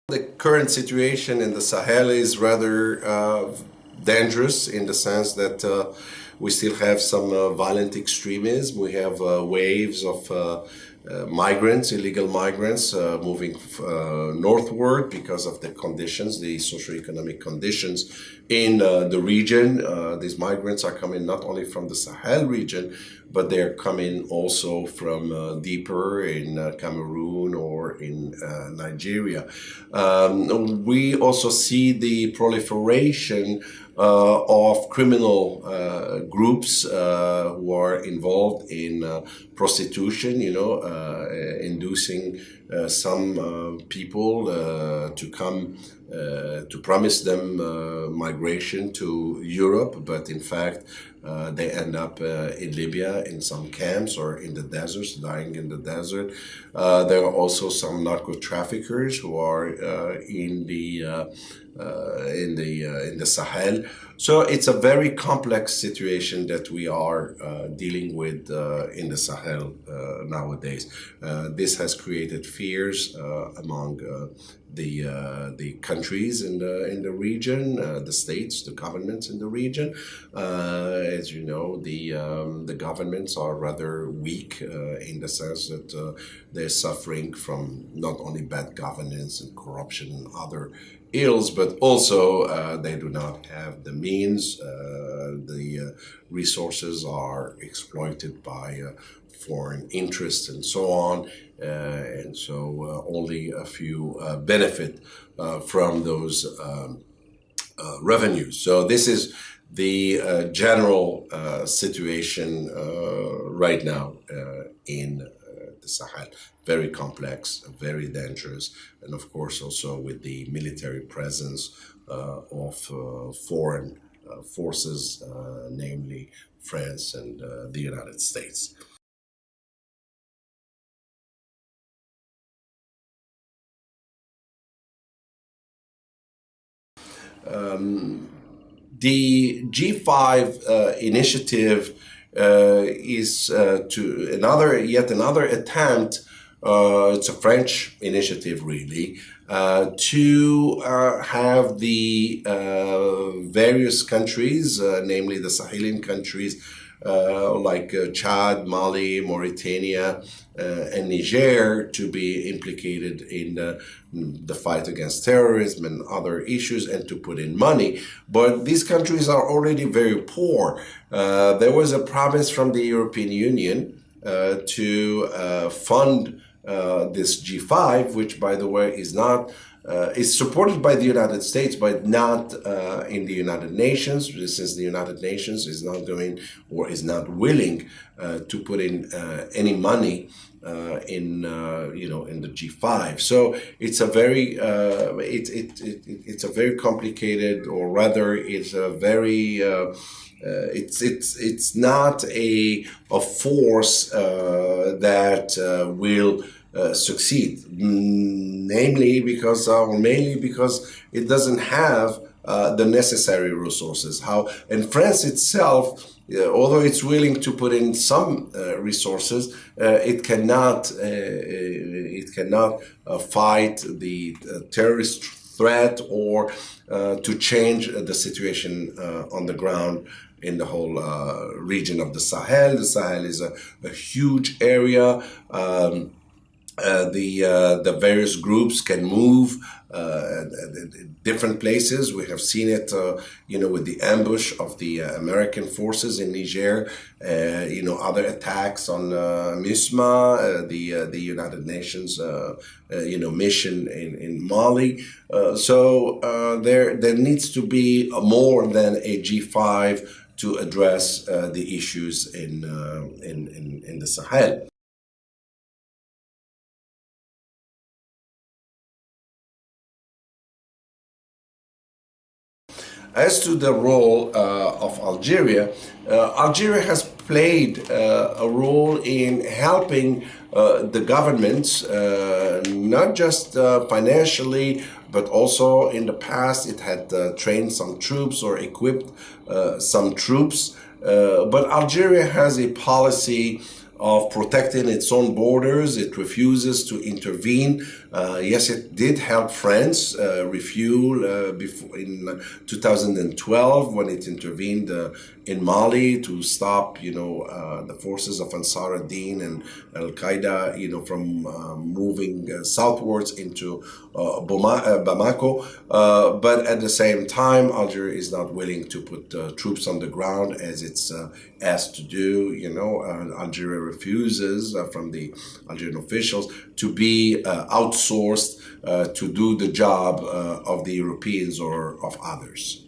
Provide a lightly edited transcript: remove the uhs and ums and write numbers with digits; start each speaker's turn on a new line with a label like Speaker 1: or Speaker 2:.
Speaker 1: The current situation in the Sahel is rather dangerous in the sense that we still have some violent extremism. We have waves of migrants, illegal migrants, moving northward because of the conditions, the socioeconomic conditions in the region. These migrants are coming not only from the Sahel region, but they're coming also from deeper in Cameroon or in Nigeria. We also see the proliferation of criminal groups who are involved in prostitution, inducing some people to come to promise them migration to Europe, but in fact they end up in Libya in some camps or in the deserts, dying in the desert. There are also some narco traffickers who are in the Sahel. So it's a very complex situation that we are dealing with in the Sahel nowadays. This has created fears among the countries in the region, the states, the governments in the region. As you know, the governments are rather weak in the sense that they're suffering from not only bad governance and corruption and other ills, but also they do not have the means. The resources are exploited by foreign interests and so on. And so only a few benefit from those revenues. So this is the general situation right now in the Sahel. Very complex, very dangerous, and of course also with the military presence of foreign forces, namely France and the United States. The G5 initiative is to yet another attempt. It's a French initiative, really, to have the various countries, namely the Sahelian countries, like Chad, Mali, Mauritania, and Niger, to be implicated in the fight against terrorism and other issues, and to put in money. But these countries are already very poor. There was a promise from the European Union to fund this G5, which, by the way, is supported by the United States, but not in the United Nations, since the United Nations is not going or is not willing to put in any money in the G5. So it's a very it's a very complicated, or rather, it's a very it's not a force that will succeed, namely because or mainly because it doesn't have the necessary resources. And France itself, although it's willing to put in some resources, it cannot fight the terrorist threat or to change the situation on the ground in the whole region of the Sahel. The Sahel is a huge area. The various groups can move different places. We have seen it, with the ambush of the American forces in Niger. Other attacks on MISMA, the United Nations, mission in Mali. So there needs to be more than a G5 to address the issues in the Sahel. As to the role of Algeria, Algeria has played a role in helping the governments, not just financially, but also in the past it had trained some troops or equipped some troops. But Algeria has a policy of protecting its own borders. It refuses to intervene. Yes, it did help France refuel before in 2012 when it intervened in Mali to stop, the forces of Ansar ad-Din and Al Qaeda, from moving southwards into Bamako. But at the same time, Algeria is not willing to put troops on the ground as it's asked to do. Algeria refuses from the Algerian officials to be outsourced to do the job of the Europeans or of others.